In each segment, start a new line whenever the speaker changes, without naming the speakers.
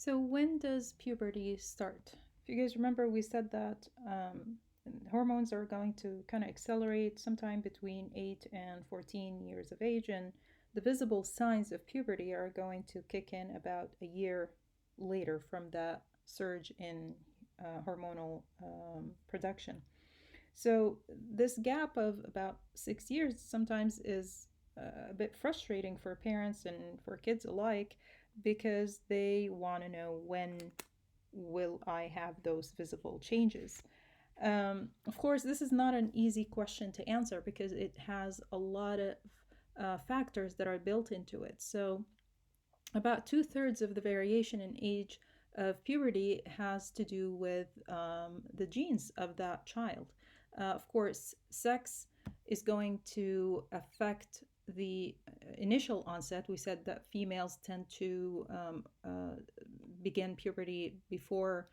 So when does puberty start? If you guys remember, we said that hormones are going to kind of accelerate sometime between 8 and 14 years of age, and the visible signs of puberty are going to kick in about a year later from that surge in hormonal production. So this gap of about 6 years sometimes is a bit frustrating for parents and for kids alike because they want to know, when will I have those visible changes? Of course, this is not an easy question to answer because it has a lot of factors that are built into it. So about two-thirds of the variation in age of puberty has to do with the genes of that child. Of course, sex is going to affect the initial onset. We said that females tend to begin puberty before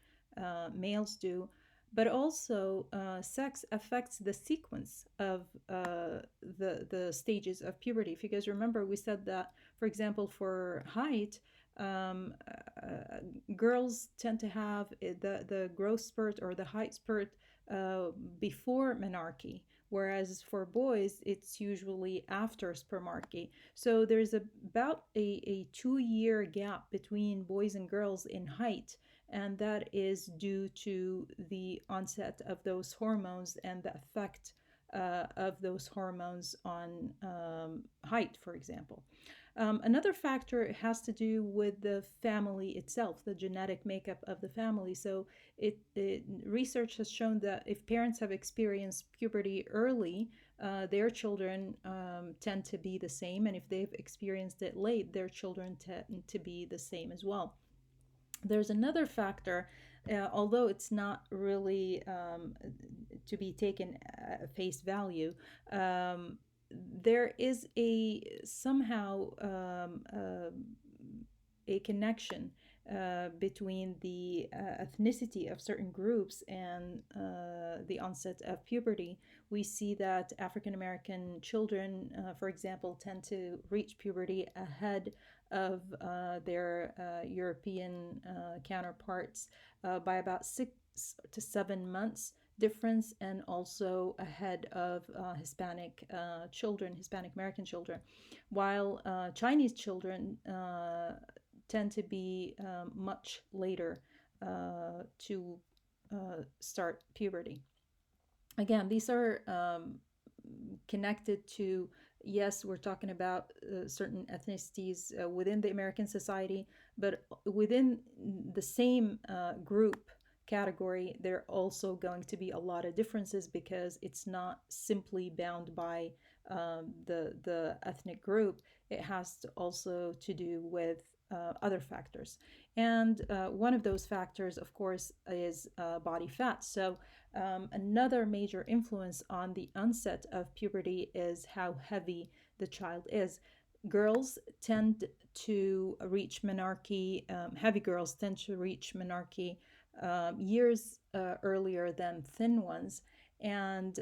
males do, but also sex affects the sequence of the stages of puberty. If you guys remember, we said that, for example, for height, girls tend to have the growth spurt or the height spurt before menarche, whereas for boys it's usually after spermarchy. So there's about a 2 year gap between boys and girls in height, and that is due to the onset of those hormones and the effect of those hormones on height, for example. Another factor has to do with the family itself, the genetic makeup of the family. So research has shown that if parents have experienced puberty early, their children tend to be the same, and if they've experienced it late, their children tend to be the same as well. There's another factor, although it's not really to be taken at face value. There is a somehow a connection between the ethnicity of certain groups and the onset of puberty. We see that African American children, for example, tend to reach puberty ahead of their European counterparts by about 6 to 7 months difference, and also ahead of Hispanic children, Hispanic American children, while Chinese children tend to be much later to start puberty. Again, these are connected to, yes, we're talking about certain ethnicities within the American society, but within the same group category, there are also going to be a lot of differences because it's not simply bound by the ethnic group. It has to also to do with other factors. And one of those factors, of course, is body fat. So another major influence on the onset of puberty is how heavy the child is. Girls tend to reach menarche, heavy girls tend to reach menarche years earlier than thin ones. And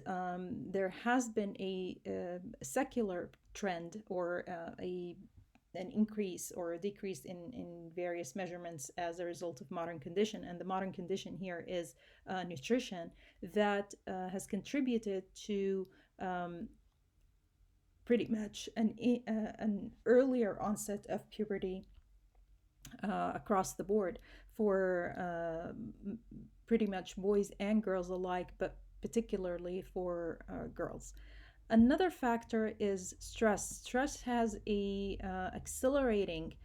there has been a secular trend, or an increase or a decrease in various measurements as a result of modern condition. And the modern condition here is nutrition, that has contributed to pretty much an earlier onset of puberty across the board for pretty much boys and girls alike, but particularly for girls. Another factor is stress. Stress has a accelerating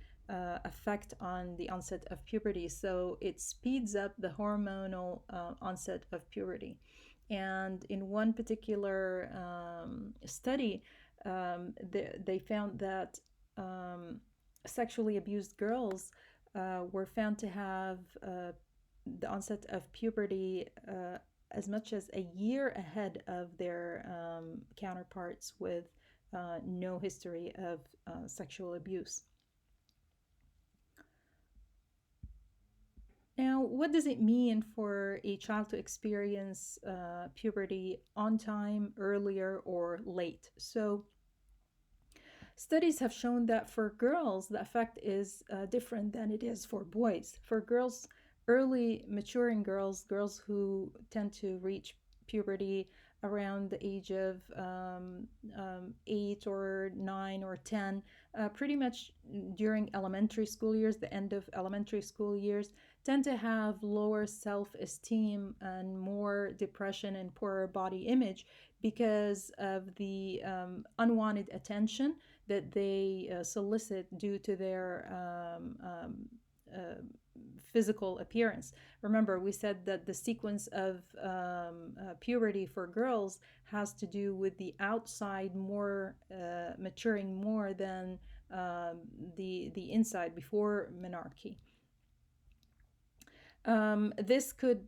effect on the onset of puberty, so it speeds up the hormonal onset of puberty. And in one particular study, they found that sexually abused girls were found to have the onset of puberty as much as a year ahead of their counterparts with no history of sexual abuse. Now, what does it mean for a child to experience puberty on time, earlier, or late? So, Studies have shown that for girls, the effect is different than it is for boys. For girls, early maturing girls, girls who tend to reach puberty around the age of 8 or 9 or 10, pretty much during elementary school years, the end of elementary school years, tend to have lower self esteem and more depression and poorer body image because of the unwanted attention that they solicit due to their uh, physical appearance. Remember, we said that the sequence of puberty for girls has to do with the outside more maturing more than the inside before menarche. This could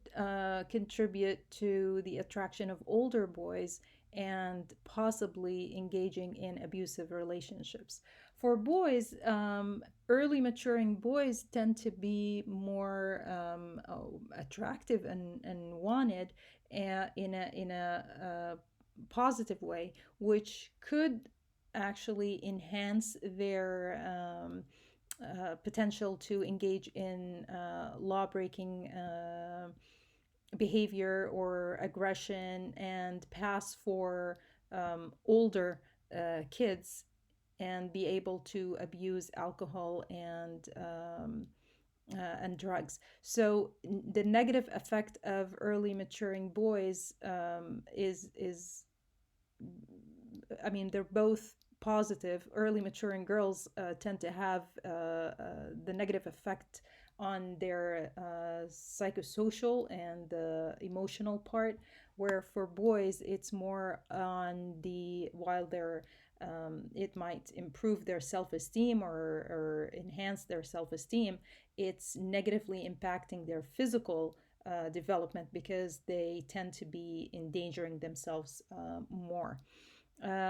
contribute to the attraction of older boys and possibly engaging in abusive relationships. For boys, early maturing boys tend to be more attractive and wanted in a positive way, which could actually enhance their potential to engage in law breaking behavior or aggression and pass for older kids and be able to abuse alcohol and drugs. So the negative effect of early maturing boys is I mean, they're both positive. Early maturing girls tend to have the negative effect on their psychosocial and emotional part, where for boys, it's more on the while they're it might improve their self esteem or enhance their self esteem, it's negatively impacting their physical development because they tend to be endangering themselves more.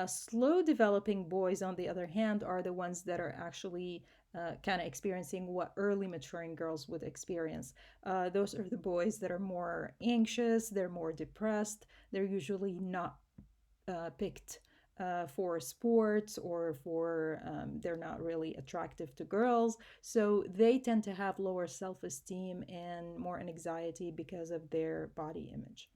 Slow developing boys, on the other hand, are the ones that are actually kind of experiencing what early maturing girls would experience. Those are the boys that are more anxious, they're more depressed, they're usually not picked for sports or for they're not really attractive to girls, so they tend to have lower self-esteem and more anxiety because of their body image.